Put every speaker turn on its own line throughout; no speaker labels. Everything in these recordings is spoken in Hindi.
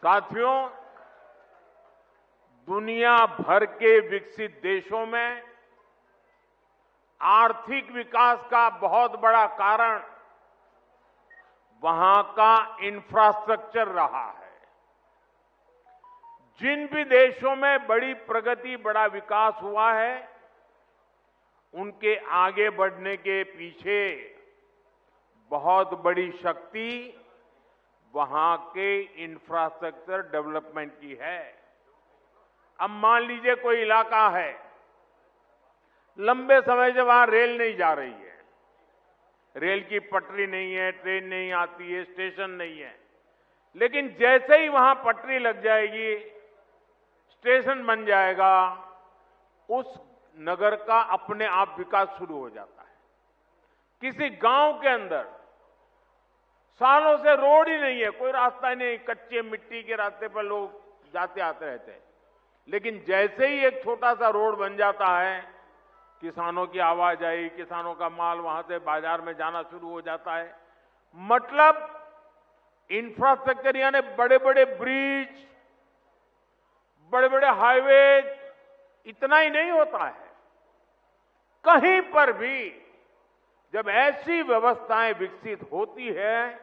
साथियों, दुनिया भर के विकसित देशों में आर्थिक विकास का बहुत बड़ा कारण वहां का इंफ्रास्ट्रक्चर रहा है। जिन भी देशों में बड़ी प्रगति, बड़ा विकास हुआ है, उनके आगे बढ़ने के पीछे बहुत बड़ी शक्ति वहां के इंफ्रास्ट्रक्चर डेवलपमेंट की है। अब मान लीजिए कोई इलाका है, लंबे समय से वहां रेल नहीं जा रही है, रेल की पटरी नहीं है, ट्रेन नहीं आती है, स्टेशन नहीं है, लेकिन जैसे ही वहां पटरी लग जाएगी, स्टेशन बन जाएगा, उस नगर का अपने आप विकास शुरू हो जाता है। किसी गांव के अंदर सालों से रोड ही नहीं है, कोई रास्ता ही नहीं, कच्चे मिट्टी के रास्ते पर लोग जाते आते रहते हैं, लेकिन जैसे ही एक छोटा सा रोड बन जाता है, किसानों की आवाजाही, किसानों का माल वहां से बाजार में जाना शुरू हो जाता है। मतलब इंफ्रास्ट्रक्चर यानी बड़े बड़े ब्रिज, बड़े बड़े हाईवे, इतना ही नहीं होता है। कहीं पर भी जब ऐसी व्यवस्थाएं विकसित होती है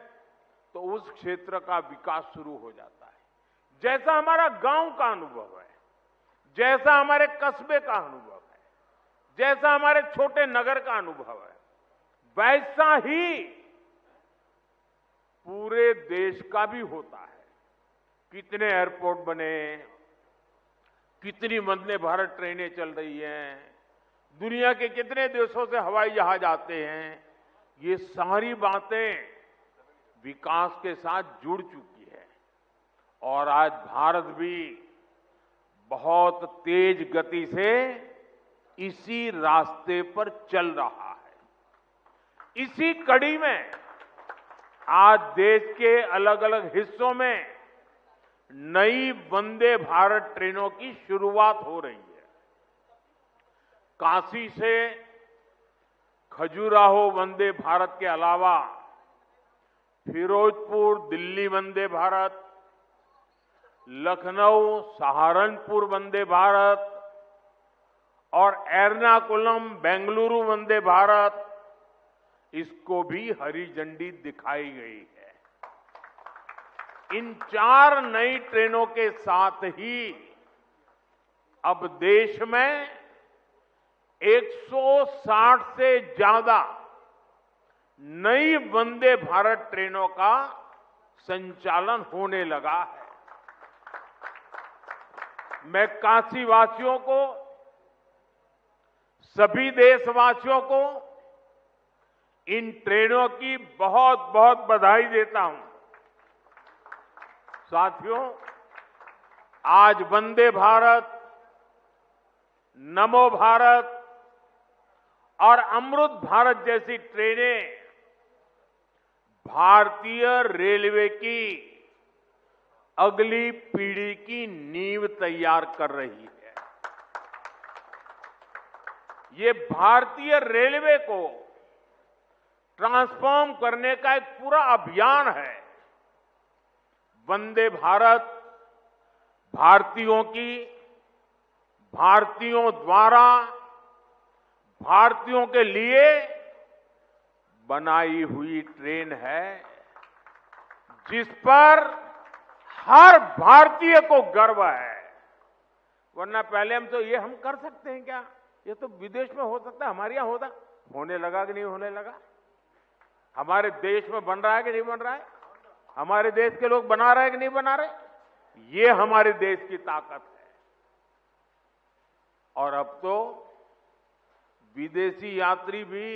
तो उस क्षेत्र का विकास शुरू हो जाता है। जैसा हमारा गांव का अनुभव है, जैसा हमारे कस्बे का अनुभव है, जैसा हमारे छोटे नगर का अनुभव है, वैसा ही पूरे देश का भी होता है। कितने एयरपोर्ट बने, कितनी वंदे भारत ट्रेनें चल रही हैं, दुनिया के कितने देशों से हवाई जहाज आते हैं, ये सारी बातें विकास के साथ जुड़ चुकी है। और आज भारत भी बहुत तेज गति से इसी रास्ते पर चल रहा है। इसी कड़ी में आज देश के अलग अलग हिस्सों में नई वंदे भारत ट्रेनों की शुरुआत हो रही है। काशी से खजुराहो वंदे भारत के अलावा फिरोजपुर दिल्ली वंदे भारत, लखनऊ सहारनपुर वंदे भारत और एर्नाकुलम बेंगलुरु वंदे भारत, इसको भी हरी झंडी दिखाई गई है। इन 4 नई ट्रेनों के साथ ही अब देश में 160 से ज्यादा नई वंदे भारत ट्रेनों का संचालन होने लगा है। मैं काशीवासियों को, सभी देशवासियों को इन ट्रेनों की बहुत बहुत बधाई देता हूं। साथियों, आज वंदे भारत, नमो भारत और अमृत भारत जैसी ट्रेनें भारतीय रेलवे की अगली पीढ़ी की नींव तैयार कर रही है। ये भारतीय रेलवे को ट्रांसफॉर्म करने का एक पूरा अभियान है। वंदे भारत भारतीयों की, भारतीयों द्वारा, भारतीयों के लिए बनाई हुई ट्रेन है, जिस पर हर भारतीय को गर्व है। वरना पहले हम कर सकते हैं क्या? ये तो विदेश में हो सकता है, हमारे यहां होने लगा कि नहीं होने लगा? हमारे देश में बन रहा है कि नहीं बन रहा है? हमारे देश के लोग बना रहे हैं कि नहीं बना रहे? ये हमारे देश की ताकत है। और अब तो विदेशी यात्री भी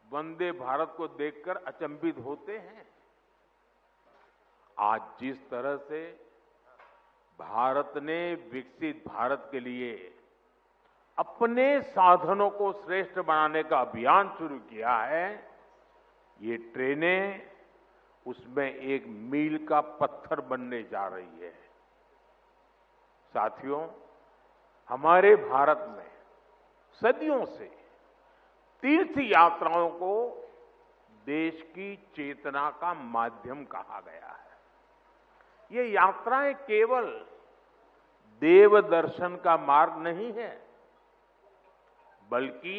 वंदे भारत को देखकर अचंभित होते हैं। आज जिस तरह से भारत ने विकसित भारत के लिए अपने साधनों को श्रेष्ठ बनाने का अभियान शुरू किया है, ये ट्रेनें उसमें एक मील का पत्थर बनने जा रही है। साथियों, हमारे भारत में सदियों से तीर्थ यात्राओं को देश की चेतना का माध्यम कहा गया है। ये यात्राएं केवल देव दर्शन का मार्ग नहीं है, बल्कि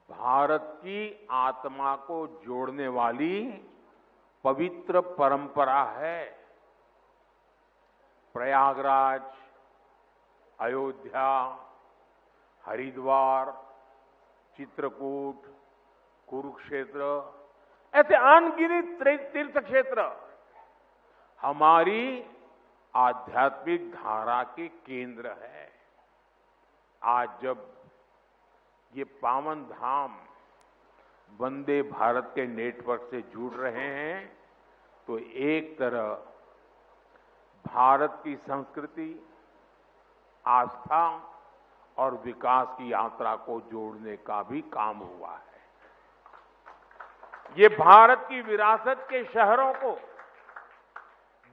भारत की आत्मा को जोड़ने वाली पवित्र परंपरा है। प्रयागराज, अयोध्या, हरिद्वार, चित्रकूट, कुरुक्षेत्र, ऐसे अनगिनत तीर्थ क्षेत्र हमारी आध्यात्मिक धारा के केंद्र है। आज जब ये पावन धाम वंदे भारत के नेटवर्क से जुड़ रहे हैं, तो एक तरह भारत की संस्कृति, आस्था और विकास की यात्रा को जोड़ने का भी काम हुआ है। ये भारत की विरासत के शहरों को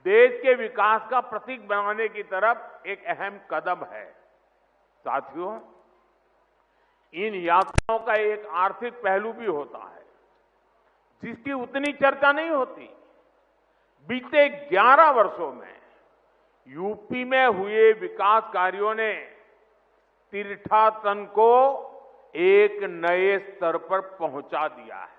देश के विकास का प्रतीक बनाने की तरफ एक अहम कदम है। साथियों, इन यात्राओं का एक आर्थिक पहलू भी होता है, जिसकी उतनी चर्चा नहीं होती। बीते 11 वर्षों में यूपी में हुए विकास कार्यों ने तीर्थाटन को एक नए स्तर पर पहुंचा दिया है।